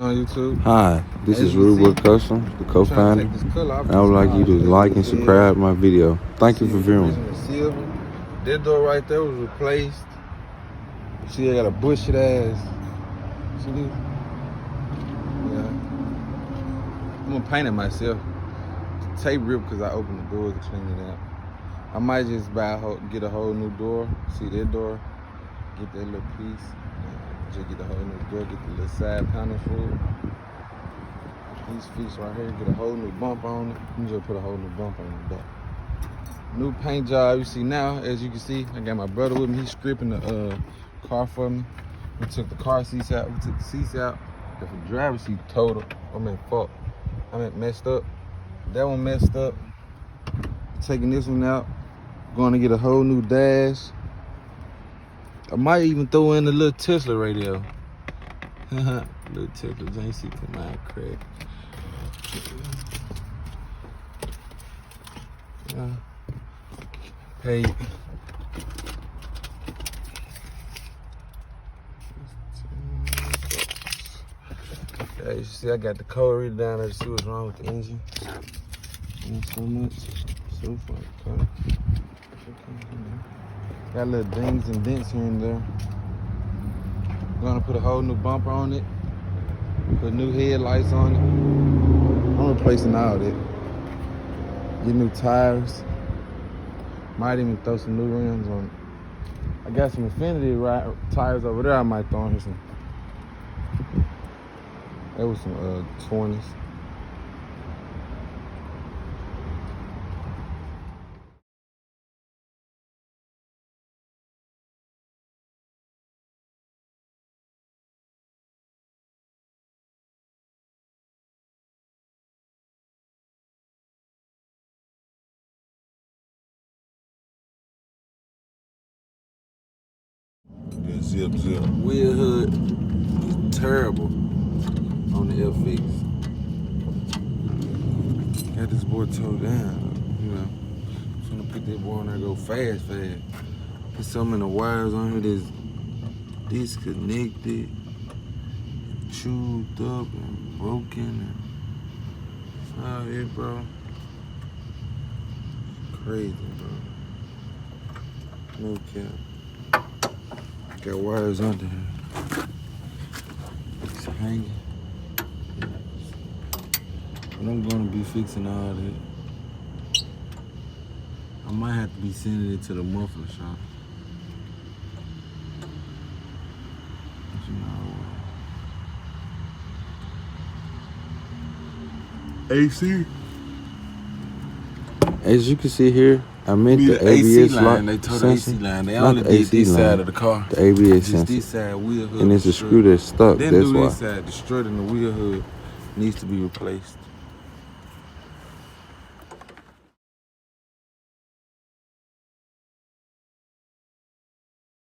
On YouTube. Hi, this is Rude Custom, the co-founder, and I would like you to like and subscribe my video. Thank you for viewing. Silver. That door right there was replaced. See, I got a bushy ass. See this? Yeah. I'm gonna paint it myself. Tape rip because I opened the door to clean it out. I might just get a whole new door. See that door? Get that little piece. Just get a whole new door. Get the little side panel full. These feet right here. Get a whole new bump on it. You just put a whole new bump on the back. New paint job. You see now, as you can see, I got my brother with me. He's stripping the car for me. We took the car seats out. We took the seats out. The driver's seat total. Messed up. That one messed up. Taking this one out. Going to get a whole new dash. I might even throw in a little Tesla radio. Little Tesla, JC to my crack. Hey. Yeah, you see, I got the code reader down there to see what's wrong with the engine. Not so much. So far, car. Got little dings and dents here and there. Gonna put a whole new bumper on it. Put new headlights on it. I'm replacing all that. Get new tires. Might even throw some new rims on it. I got some Infinity tires over there. I might throw in here some. That was some 20s. Zip. Wheel hood is terrible on the Fx. Got this boy towed down, you know. Just wanna put that boy on there and go fast. Put some in the wires on here that's disconnected, chewed up and broken. Oh yeah, bro. Crazy, bro. No cap. Got wires under here. It's hanging. But I'm gonna be fixing all that. I might have to be sending it to the muffler shop. But you know, AC. As you can see here, I meant the ABS line. They told the AC line. They only did this side of the car. The ABS just sensor. This side wheel hood. And it's a screw that's stuck. Then That's do why. this side destroyed, and the wheel hood needs to be replaced.